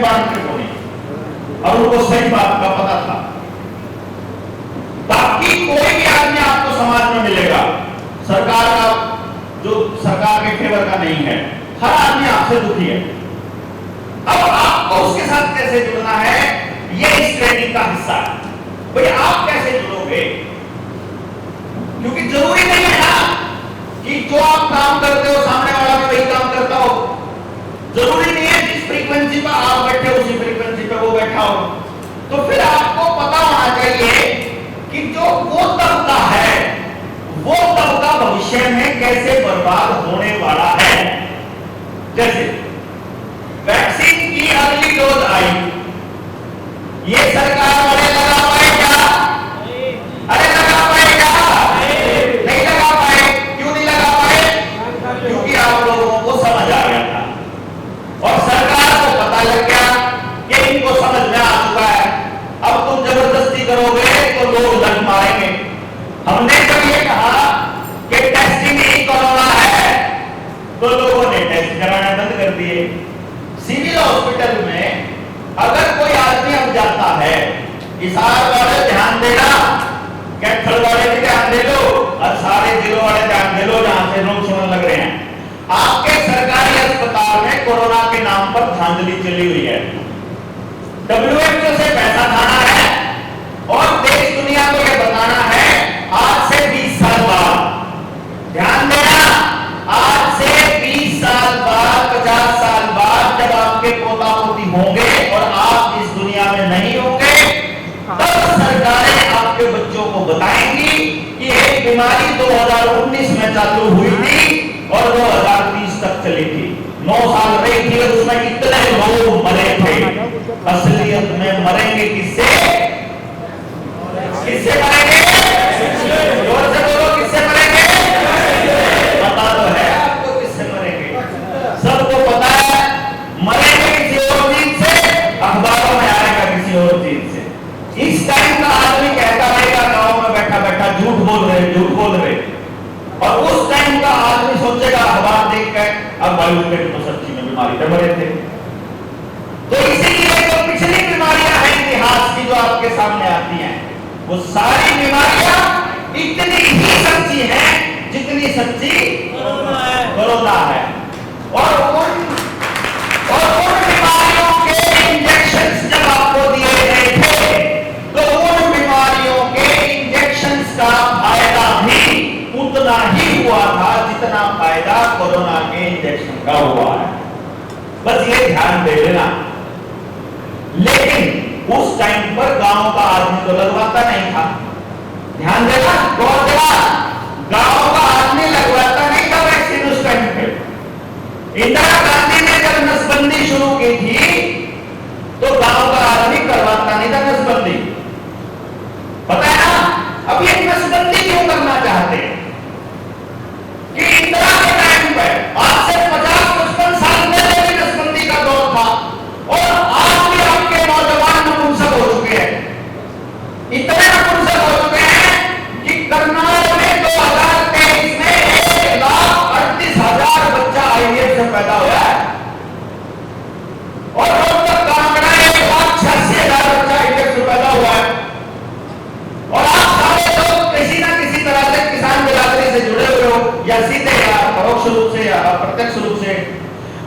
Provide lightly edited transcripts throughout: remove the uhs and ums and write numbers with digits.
बांटने को नहीं, और उनको सही बात का पता था। बाकी कोई भी आदमी आपको समाज में मिलेगा सरकार का, जो सरकार के फेवर का नहीं है, हर आदमी आपसे दुखी है। अब आपको उसके साथ कैसे जुड़ना है, ये इस ट्रेनिंग का हिस्सा है। भाई आप कैसे जुड़ोगे, क्योंकि जरूरी नहीं है ना कि जो आप काम करते हो सामने वाला भी वही काम करता हो। जरूरी नहीं है जिस फ्रीक्वेंसी पर आप बैठे हो उसी फ्रीक्वेंसी पर वो बैठा हो। तो फिर आपको पता होना चाहिए कि जो वो तबका है, वो तबका भविष्य में कैसे बर्बाद होने वाला है। जैसे वैक्सीन की अगली डोज आई, ये सरकार वाले लगा पाए क्या? अरे लगा पाए क्या? नहीं लगा पाए। क्यों नहीं लगा पाए? क्योंकि आप लोगों को समझ आ गया था और सरकार को पता लग गया कि इनको समझ में आ चुका है। अब तुम जबरदस्ती करोगे तो लोग लट मारेंगे। हमने जब ये कहा कि टेस्टिंग ही कोरोना है, तो लोगों ने टेस्ट कराना बंद कर दिए। सिविल हॉस्पिटल में अगर कोई आदमी अब जाता है, हिसार वाले ध्यान देना, कैथल वाले भी ध्यान दे लो और सारे जिलों वाले ध्यान दे लो जहां से लोग सुनने लग रहे हैं। आपके सरकारी अस्पताल में कोरोना के नाम पर धांधली चली हुई है। WHO से पैसा खाना है और देश दुनिया को यह बताना है आज से 20 साल बाद, ध्यान देना, आज से 20 साल बाद, 50 साल बाद जब आपके पोता पोती होंगे और आप इस दुनिया में नहीं होंगे, तब सरकारें आपके बच्चों को बताएंगी कि एक बीमारी 2019 में चालू हुई थी और 2030 तक चली थी, 9 साल रही थी, उसमें कितने लोग मरे थे। असलियत में मरेंगे किससे? किससे मरेंगे? जोर से बोलो, किससे मरेंगे? पता तो है आपको किससे मरेंगे, सबको पता है। मरेंगे किसी और चीज से, अखबारों में आएगा किसी और चीज से। इस टाइम का आदमी कहता रहेगा गांव में बैठा बैठा झूठ बोल रहे, झूठ बोल रहे, और उस टाइम का आदमी सोचेगा अखबार देखकर अब भाई उसके तो सच्ची में बीमारी से मरे थे। तो इसीलिए जो पिछली बीमारियां हैं इतिहास की जो आपके सामने आती हैं, वो सारी बीमारियां इतनी ही सच्ची हैं जितनी सच्ची कोरोना है। और उन बीमारियों के इंजेक्शंस जब आपको दिए गए थे, तो उन बीमारियों के इंजेक्शंस का फायदा भी उतना ही हुआ था जितना फायदा कोरोना के इंजेक्शन का हुआ है। बस ये ध्यान दे लेना। लेकिन उस टाइम पर गांव का आदमी तो लगवाता नहीं था, ध्यान देना, गौर देना, गांव का आदमी लगवाता नहीं था वैक्सीन उस टाइम पे। इंदिरा गांधी ने जब नसबंदी शुरू की थी तो गांव का आदमी करवाता नहीं था नसबंदी। पता है ना, अब ये नसबंदी क्यों करना चाहते हैं कि इंदिरा के टाइम पे आज से 50-55 साल पहले भी नसबंदी का दौर था और आज भी आपके नौजवान नपुंसक हो चुके हैं, इतने नपुंसक हो चुके हैं कि करनाल में 2023 में 1,38,000 बच्चा IVF से पैदा हुआ है और अब तक कांगड़ा 1,86,000 बच्चा IVF से पैदा हुआ है। और आप सारे लोग किसी ना किसी तरह से किसान बिरादरी से जुड़े हुए हो, या सीधे या परोक्ष रूप से या अप्रत्यक्ष रूप से।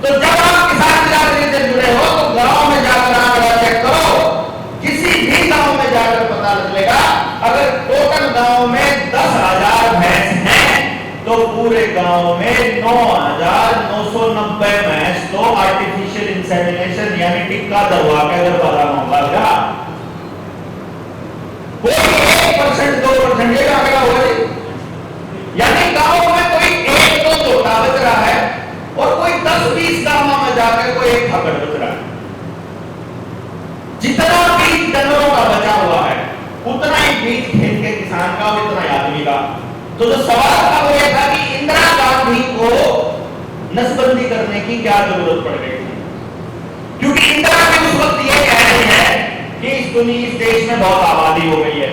तो जब आप किसान बिरादरी से जुड़े हो तो गांव में जाकर आंकड़ा चेक करो, किसी भी गांव में जाकर पता चलेगा अगर टोटल गांव में 10,000 भैंस हैं तो पूरे गांव में 9,990 भैंस तो आर्टिफिशियल इंसेमिनेशन यानी टिक्का दबा के अगर बड़ा मामला लगा, कोई 1%, 2% ये आंकड़ा होगा जी। यानी गांव में कोई एक तो छोटा बच रहा है और कोई 10-20 गांवों में जाकर कोई एक खबर बच रहा है। जितना बीज जानवरों का बचा हुआ है उतना ही बीज खेत के किसान का और इतना ही आदमी का। तो जो सवाल था वो ये था कि इंदिरा गांधी को नसबंदी करने की क्या जरूरत पड़ गई थी, क्योंकि इंदिरा गांधी उस वक्त ये कह रही है कि इस देश में बहुत आबादी हो गई है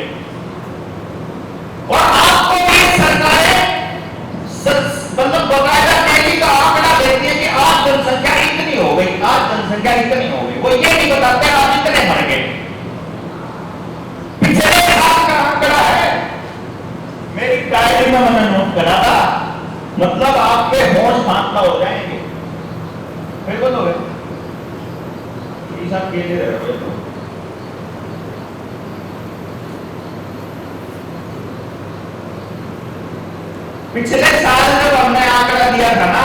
और आपको भी सरकारें मतलब बकायदा डेली का आंकड़ा देती है कि आज जनसंख्या इतनी हो गई, आज जनसंख्या इतनी हो गई। वो ये नहीं बताते आप इतने मर गए। पिछले साल का आंकड़ा है, मेरी डायरी में मैंने नोट करा था, मतलब आपके होश फांसला हो जाएंगे। फिर बोलोगे साहब केले रहे हो। पिछले साल जब हमने आंकड़ा दिया था ना,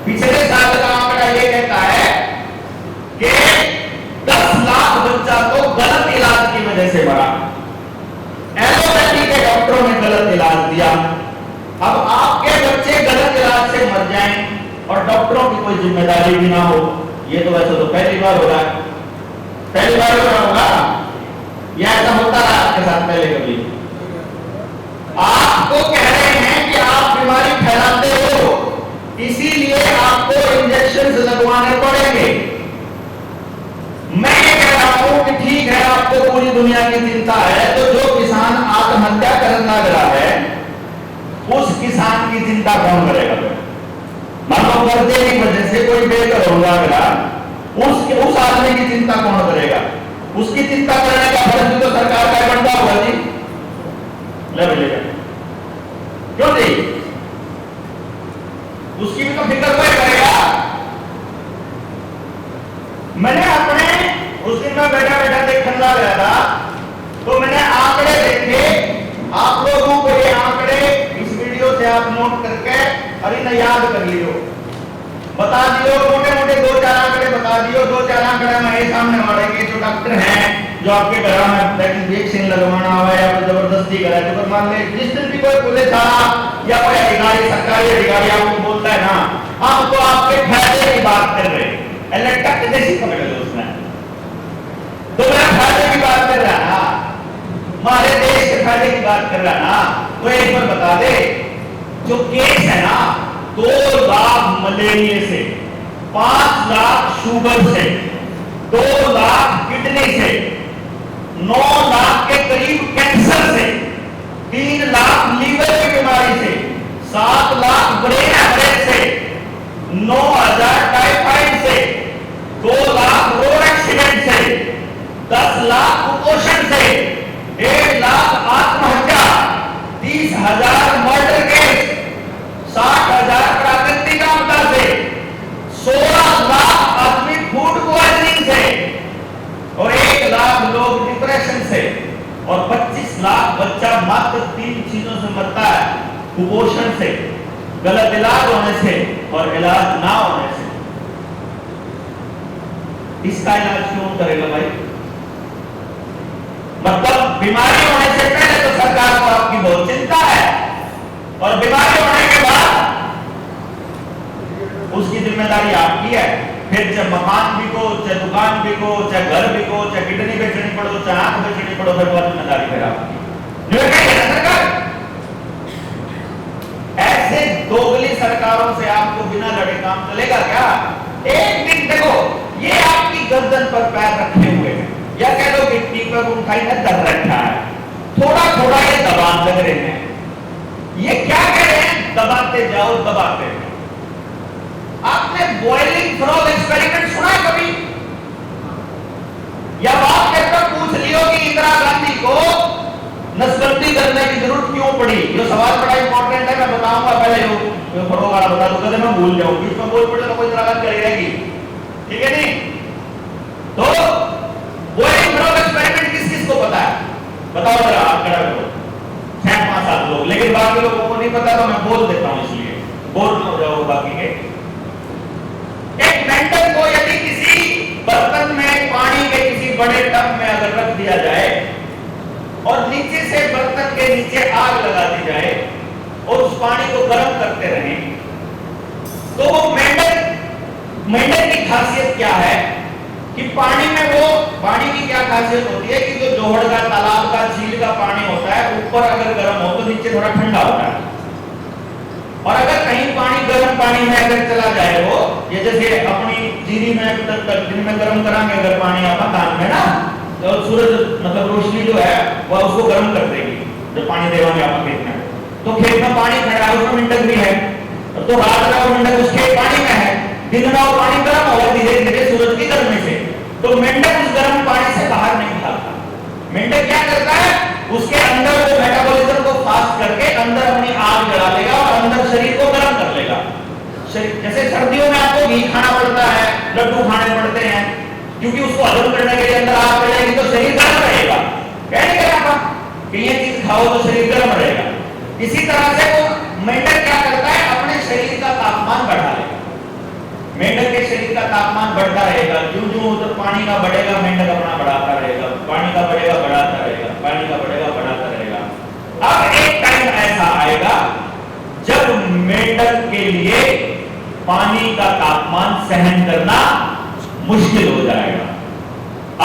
पिछले साल का आंकड़ा ये कहता है कि 10 लाख बच्चा तो गलत इलाज की वजह से मरा। एलोपैथी के डॉक्टरों ने गलत इलाज दिया। अब आपके बच्चे गलत इलाज से मर जाएं और डॉक्टरों की कोई जिम्मेदारी भी ना हो, ये तो वैसे तो पहली बार हो रहा है। पहली बार हो रहा होगा या ऐसा होता रहा आपके साथ पहले कभी? आपको कह रहे हैं कि आप बीमारी फैलाते हो, इसीलिए आपको इंजेक्शन लगवाने पड़ेंगे। मैं ये कह रहा हूं कि ठीक है, आपको पूरी दुनिया की चिंता है, तो जो किसान आत्महत्या करने लग रहा है उस किसान की चिंता कौन करेगा? मान लो कर्जे की वजह से कोई बेघर होगा अगला, उस आदमी की चिंता कौन करेगा? उसकी चिंता करने का फर्ज भी तो सरकार का बनता होगा जी। ले मिलेगा क्यों नहीं? उसकी भी तो फिक्र कोई करेगा। मैंने अपने उस दिन में बैठा बैठा देखने लग रहा था, तो मैंने आंकड़े देखे। आप लोगों को ये आंकड़े इस वीडियो से आप नोट करके अरे ना याद कर लियो, बता दियो, मोटे मोटे 2-4 आंकड़े बता दियो। 2-4 आंकड़े में सामने वाले के जो डॉक्टर हैं, जो आपके घर में वैक्सीन लगवाना हुआ या फिर जबरदस्ती करा, तो मान ले जिस दिन भी कोई पुलिस थाना या कोई अधिकारी, सरकारी अधिकारी आपको बोलता है ना, हम तो आपके फायदे की बात कर रहे हैं, टक जैसी पकड़ लो उसने, तो मैं फायदे की बात कर रहा ना, हमारे देश के फायदे की बात कर रहा ना, तो एक बार बता दे, जो केस है ना 2 लाख मलेरिया से, 5 लाख शुगर से, 2 लाख किडनी से, 9 लाख के करीब कैंसर से, 3 लाख लीवर की बीमारी से, 7 लाख ब्रेन हेमरेज से, 9,000 टाइफाइड से, 2 लाख रोड एक्सीडेंट से, 10 लाख कुपोषण से, 1 लाख आत्महत्या, 30,000 मर्डर केस, 60,000 प्राकृतिक आपदा से, 16 लाख आदमी फूड पॉइजनिंग से, और 1 लाख लोग डिप्रेशन से, और 25 लाख बच्चा मात्र 3 चीजों से मरता है, कुपोषण से, गलत इलाज होने से और इलाज ना होने से। इसका इलाज क्यों करेगा भाई? मतलब बीमारी होने से पहले तो सरकार को आपकी बहुत चिंता है, और बीमारी होने के बाद उसकी जिम्मेदारी आपकी है। फिर चाहे मकान बिको, चाहे दुकान बिको, चाहे घर बिको, चाहे किडनी बेचनी पड़ो, चाहे आंख बेचनी पड़ो, फिर वो जिम्मेदारी फिर आपकी। जो है सरकार, ऐसे दोगली सरकारों से आपको बिना लड़े काम चलेगा क्या? एक दिन देखो, ये आपकी गर्दन पर पैर रखे हुए हैं, या कह लो गिट्टी पर उठाई न कर रखा है, थोड़ा थोड़ा ये दबा लग रहे हैं। ये क्या कह रहे हैं? दबाते जाओ, दबाते जाओ। आपने बॉइलिंग फ्रॉग एक्सपेरिमेंट सुना है कभी? या बात कहकर पूछ लियो कि इंदिरा गांधी को नसबंदी करने की जरूरत क्यों पड़ी? ये सवाल बड़ा इंपॉर्टेंट है, मैं बताऊंगा। पहले वो फ्रॉग वाला बता दूंगा, तो मैं भूल जाऊंगी, इसमें बोल पड़े तो कोई इंदिरा गांधी चली रहेगी, ठीक है नहीं? तो बॉइलिंग फ्रॉग एक्सपेरिमेंट किस किस को पता है? बताओ जरा, आप खड़ा करो। 6-5 लोग, लेकिन बाकी लोगों को नहीं पता, तो मैं बोल देता हूं, इसलिए बोल हो जाओ बाकी के। एक मेंटल को यदि किसी बर्तन में पानी के किसी बड़े टब में अगर रख दिया जाए और नीचे से बर्तन के नीचे आग लगा दी जाए और उस पानी को गर्म करते रहें, तो वो मेंढक की खासियत क्या है कि पानी में वो पानी की क्या खासियत होती है कि जो जोहड़ का, तालाब का, झील का पानी होता है, ऊपर अगर गर्म हो तो नीचे थोड़ा ठंडा होता है। और अगर कहीं पानी गर्म पानी में अगर चला जाए, वो ये जैसे अपनी जीरी में दिन में गर्म कराएंगे अगर पानी आप कान में ना, तो सूरज मतलब रोशनी जो है वह उसको गर्म कर देगी, जब पानी देवांगे आप खेत में, तो खेत में पानी खड़ा है, उसमें मेंढक भी है, तो रात में वो मेंढक उस खेत पानी में है, दिन में वो पानी गर्म होगा धीरे धीरे सूरज की गर्मी से, तो मेंढक उस गर्म पानी से बाहर नहीं भागता। मेंढक क्या करता है, उसके अंदर वो मेटाबॉलिज्म को फास्ट करके अंदर अपनी आग जला लेगा और अंदर शरीर को गर्म कर लेगा। जैसे सर्दियों में आपको घी खाना पड़ता है, लड्डू खाने पड़ते हैं, क्योंकि उसको हजम करने के लिए अंदर आग जलेगी तो शरीर गर्म रहेगा। कह नहीं कह रहा कि ये चीज खाओ तो शरीर गर्म रहेगा। इसी तरह से वो मेंढक क्या करता है, अपने शरीर का तापमान बढ़ा लेगा। मेंढक के शरीर का तापमान बढ़ता रहेगा, जो जो उधर पानी का बढ़ेगा मेंढक अपना बढ़ाता रहेगा, पानी का बढ़ेगा बढ़ाता रहेगा, पानी का बढ़ेगा बढ़ाता रहेगा। अब एक टाइम ऐसा आएगा जब मेंढक के लिए पानी का तापमान सहन करना मुश्किल हो जाएगा।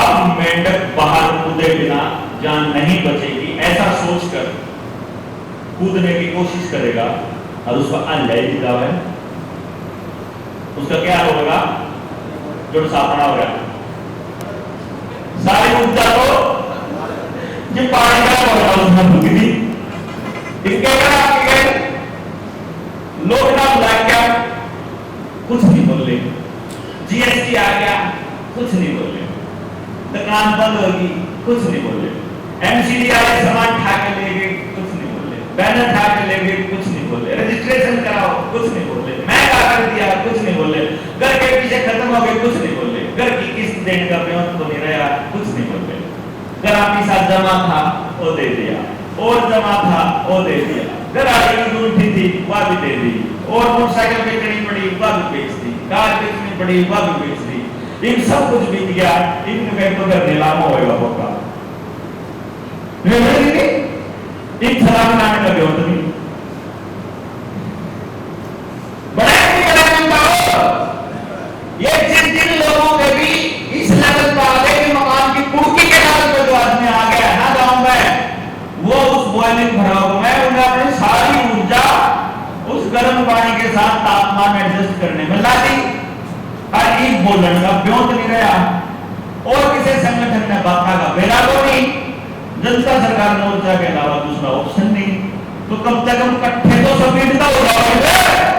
अब मेंढक बाहर कूदे बिना जान नहीं बचेगी, ऐसा सोचकर कूदने की कोशिश करेगा और उसका अनजाई दावा है, उसका क्या होगा, जो सापड़ा हो गया सारी ऊर्जा तो ये पानी का होगा उसमें भूखी थी। इसके बाद लॉकडाउन लग गया, कुछ नहीं बोले, जीएसटी आ गया, कुछ नहीं बोले, दुकान बंद होगी, कुछ नहीं बोले, एमसीडी वाले सामान उठा के ले गए, कुछ नहीं बोले, बैनर उठा के ले गए, कुछ नहीं बोले, रजिस्ट्रेशन कराओ, कुछ नहीं बोले, महंगा कर दिया, कुछ नहीं बोले, घर के पीछे खत्म हो गए, कुछ नहीं बोले, घर की किस्त देने का पेमेंट तो नहीं रहा, कुछ नहीं बोले, घर आपके साथ जमा था वो दे दिया, और जमा था वो दे दिया, घर आगे की उठी थी वह भी दे दी, और मोटरसाइकिल बेचनी पड़ी वह भी बेच दी, कार बेचनी पड़ी वह भी बेच दी, इन सब कुछ बीत गया, इन तो घर नीलाम होएगा पक्का, इन सलाम नाम का बेवत नहीं बड़ा ये जिन लोगों के भी इस लेवल पर आ गए कि मकान की कुर्की के लेवल पर जो आदमी आ गया है ना गांव में, वो उस बॉइलिंग भराव में उन्हें अपनी सारी ऊर्जा उस गर्म पानी के साथ तापमान एडजस्ट करने में ला दी। हर एक बोलने का ब्योत नहीं रहा, और किसी संगठन ने बाका का बेला को नहीं, जनता सरकार मोर्चा के अलावा दूसरा ऑप्शन नहीं, तो कम से कम इकट्ठे तो सब हो जाओगे।